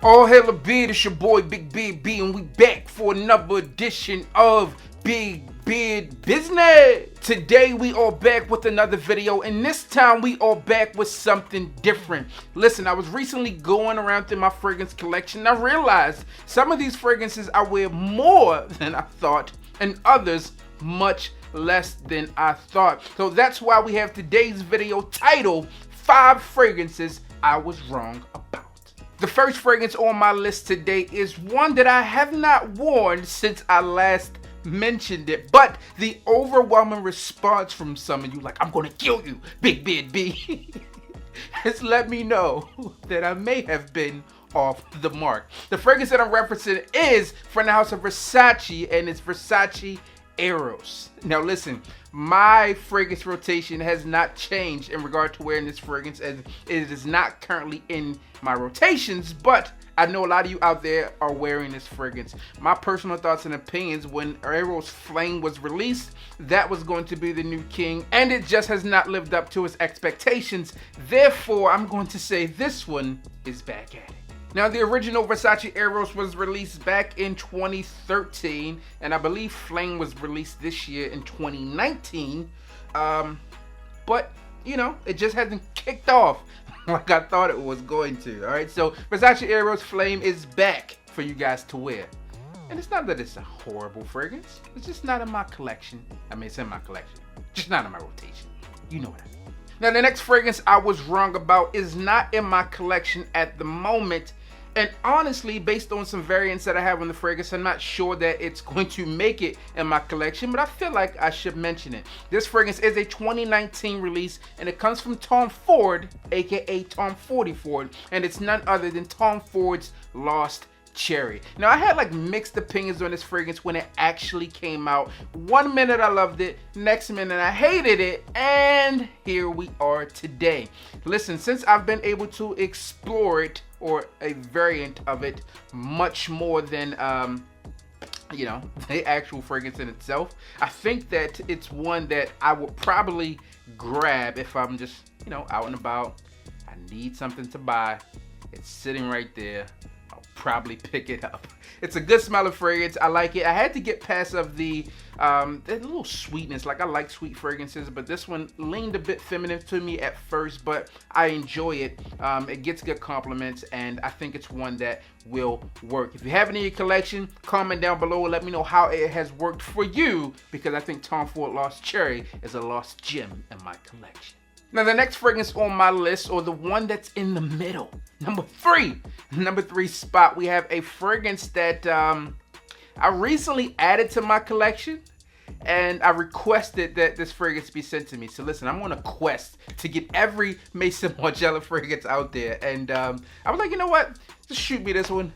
All hail a beard, it's your boy Big Beard B, and we back for another edition of Big Beard Business. Today we are back with another video, and this time we are back with something different. Listen, I was recently going around through my fragrance collection, and I realized some of these fragrances I wear more than I thought, and others much less than I thought. So that's why we have today's video titled 5 Fragrances I Was Wrong About. The first fragrance on my list today is one that I have not worn since I last mentioned it, but the overwhelming response from some of you, like, I'm gonna kill you, Big Beard B, has let me know that I may have been off the mark. The fragrance that I'm referencing is from the house of Versace, and it's Versace Eros. Now listen, my fragrance rotation has not changed in regard to wearing this fragrance, as it is not currently in my rotations, but I know a lot of you out there are wearing this fragrance. My personal thoughts and opinions, when Eros Flame was released, that was going to be the new king, and it just has not lived up to its expectations. Therefore, I'm going to say this one is back at it. Now, the original Versace Eros was released back in 2013, and I believe Flame was released this year in 2019. But, you know, it just hasn't kicked off like I thought it was going to, all right? So, Versace Eros Flame is back for you guys to wear. And it's not that it's a horrible fragrance. It's just not in my collection. I mean, it's in my collection, just not in my rotation. You know what I mean. Now, the next fragrance I was wrong about is not in my collection at the moment. And honestly, based on some variants that I have on the fragrance, I'm not sure that it's going to make it in my collection, but I feel like I should mention it. This fragrance is a 2019 release, and it comes from Tom Ford, aka Tom Fordy Ford, and it's none other than Tom Ford's Lost Cherry. Now, I had like mixed opinions on this fragrance when it actually came out. One minute I loved it, next minute I hated it, and here we are today. Listen, since I've been able to explore it, or a variant of it, much more than you know, the actual fragrance in itself, I think that it's one that I would probably grab if I'm just, you know, out and about. I need something to buy. It's sitting right there. I'll probably pick it up. It's a good smelling fragrance. I like it. I had to get past of the little sweetness. Like, I like sweet fragrances, but this one leaned a bit feminine to me at first, but I enjoy it. It gets good compliments, and I think it's one that will work. If you have it in your collection, comment down below and let me know how it has worked for you, because I think Tom Ford Lost Cherry is a lost gem in my collection. Now, the next fragrance on my list, or the one that's in the middle, number 3 spot, we have a fragrance that I recently added to my collection, and I requested that this fragrance be sent to me. So listen, I'm on a quest to get every Maison Margiela fragrance out there, and I was like, you know what, just shoot me this one.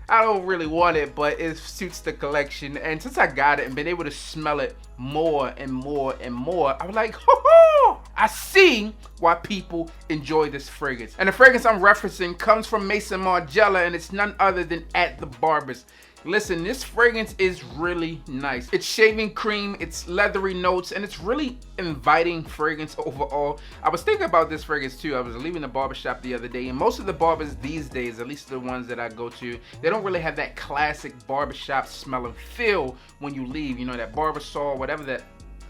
I don't really want it, but it suits the collection, and since I got it and been able to smell it more and more and more, I was like, ho-ho! I see why people enjoy this fragrance. And the fragrance I'm referencing comes from Maison Margiela, and it's none other than At the Barbers. Listen, this fragrance is really nice. It's shaving cream, it's leathery notes, and it's really inviting fragrance overall. I was thinking about this fragrance too. I was leaving the barbershop the other day, and most of the barbers these days, at least the ones that I go to, they don't really have that classic barbershop smell and feel when you leave. You know, that barber saw, whatever that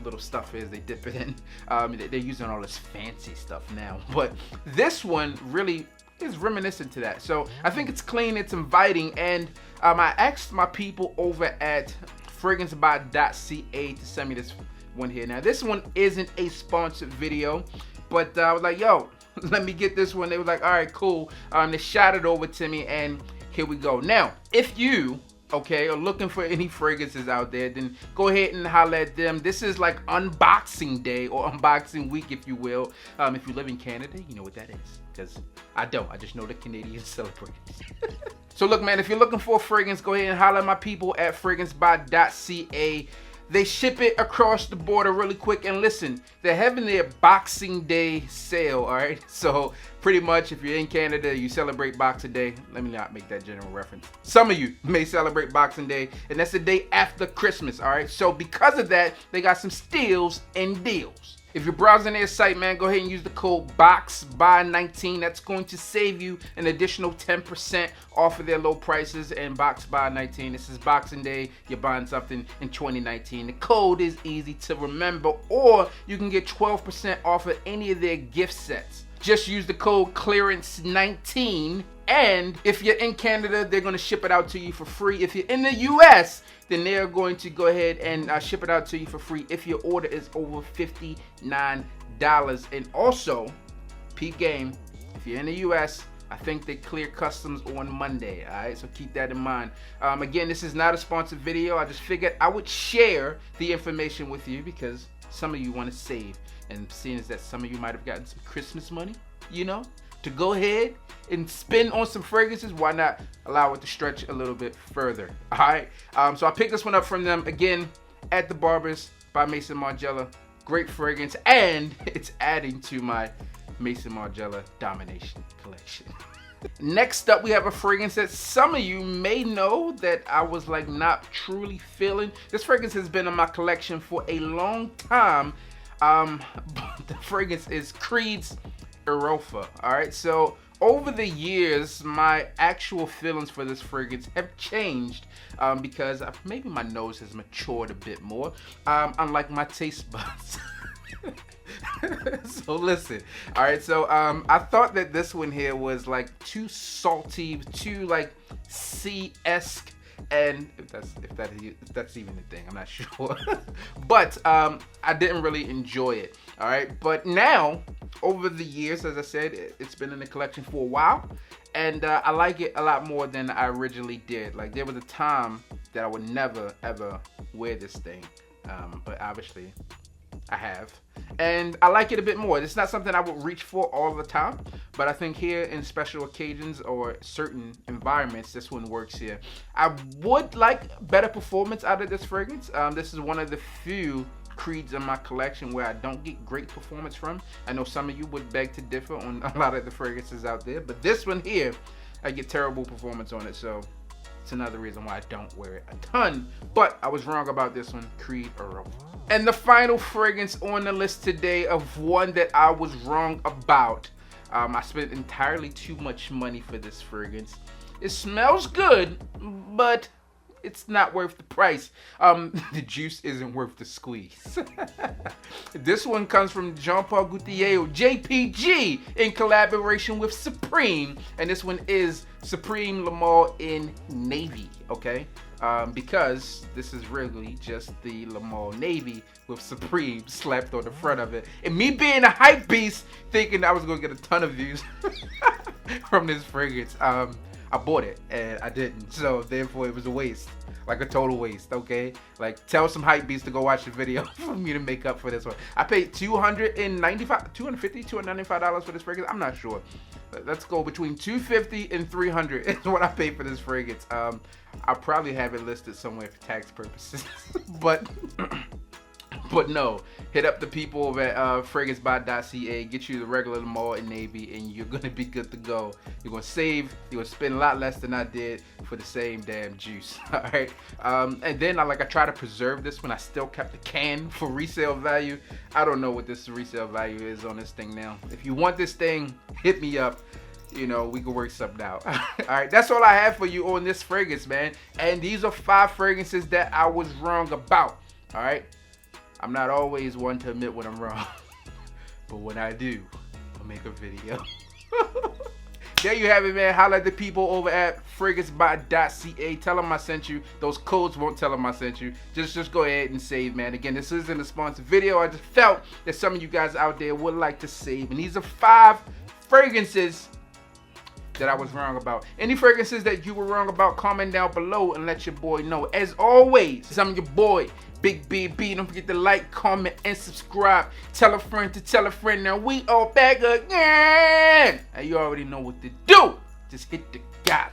little stuff is they dip it in. They're using all this fancy stuff now, but this one really is reminiscent to that. So I think it's clean, it's inviting, and I asked my people over at Fragrancebuy.ca to send me this one here. Now, this one isn't a sponsored video, but I was like, yo, let me get this one. They were like, all right, cool. They shot it over to me, and here we go. Now, if you are looking for any fragrances out there, then go ahead and holler at them. This is like unboxing day, or unboxing week, if you will. If you live in Canada, you know what that is, because I don't. I just know the Canadians celebrate it. So look, man, if you're looking for a fragrance, go ahead and holler at my people at Fragrancebuy.ca. They ship it across the border really quick. And listen, they're having their Boxing Day sale, all right? So pretty much if you're in Canada, you celebrate Boxing Day. Let me not make that general reference. Some of you may celebrate Boxing Day, and that's the day after Christmas, all right? So because of that, they got some steals and deals. If you're browsing their site, man, go ahead and use the code BOXBUY19. That's going to save you an additional 10% off of their low prices. And BOXBUY19, this is Boxing Day. You're buying something in 2019. The code is easy to remember, or you can get 12% off of any of their gift sets. Just use the code CLEARANCE19. And if you're in Canada, they're going to ship it out to you for free. If you're in the US, then they're going to go ahead and ship it out to you for free if your order is over $59. And also, peak game, if you're in the US, I think they clear customs on Monday. All right, so keep that in mind. Again, this is not a sponsored video. I just figured I would share the information with you because some of you want to save. And seeing as that some of you might have gotten some Christmas money, you know, to go ahead and spend on some fragrances, why not allow it to stretch a little bit further? All right, so I picked this one up from them again at the Barbers by Maison Margiela. Great fragrance, and it's adding to my Maison Margiela Domination collection. Next up, we have a fragrance that some of you may know that I was like not truly feeling. This fragrance has been in my collection for a long time. The fragrance is Creed's Bopha. All right, so over the years, my actual feelings for this fragrance have changed because maybe my nose has matured a bit more, unlike my taste buds. So listen, all right, so I thought that this one here was like too salty, too like sea-esque, and if that's even a thing, I'm not sure. But I didn't really enjoy it. All right, but now over the years, as I said, it's been in the collection for a while, and I like it a lot more than I originally did. Like, there was a time that I would never ever wear this thing, but obviously I have, and I like it a bit more. It's not something I would reach for all the time, but I think here in special occasions or certain environments, this one works here. I would like better performance out of this fragrance. This is one of the few Creeds in my collection where I don't get great performance from. I know some of you would beg to differ on a lot of the fragrances out there, but this one here, I get terrible performance on it, so it's another reason why I don't wear it a ton. But I was wrong about this one, Creed Bopha. And the final fragrance on the list today of one that I was wrong about. I spent entirely too much money for this fragrance. It smells good, but it's not worth the price. The juice isn't worth the squeeze. This one comes from Jean-Paul Gaultier, JPG, in collaboration with Supreme, and this one is Supreme Lamour in navy. Okay, because this is really just the Lamour navy with Supreme slapped on the front of it, and me being a hype beast, thinking I was gonna get a ton of views from this fragrance. I bought it and I didn't, so therefore it was a waste, like a total waste. Okay, like tell some hype beasts to go watch the video for me to make up for this one. I paid $295 for this fragrance. I'm not sure. Let's go between $250 and $300 is what I paid for this fragrance. I'll probably have it listed somewhere for tax purposes, but no, hit up the people over at Fragrancebuy.ca, get you the regular Lamour in navy, and you're gonna be good to go. You're gonna save, you're gonna spend a lot less than I did for the same damn juice. All right, and then I try to preserve this one. I still kept the can for resale value. I don't know what this resale value is on this thing now. If you want this thing, hit me up. You know, we can work something out. All right, that's all I have for you on this fragrance, man. And these are 5 fragrances that I was wrong about. All right. I'm not always one to admit when I'm wrong, but when I do, I'll make a video. There you have it, man. Holla at the people over at Fragrancebuy.ca. Tell them I sent you. Those codes won't tell them I sent you. Just go ahead and save, man. Again, this isn't a sponsored video. I just felt that some of you guys out there would like to save. And these are 5 fragrances that I was wrong about. Any fragrances that you were wrong about, comment down below and let your boy know. As always, I'm your boy, Big B. Don't forget to like, comment, and subscribe. Tell a friend to tell a friend. Now we are back again. And you already know what to do. Just hit the guy.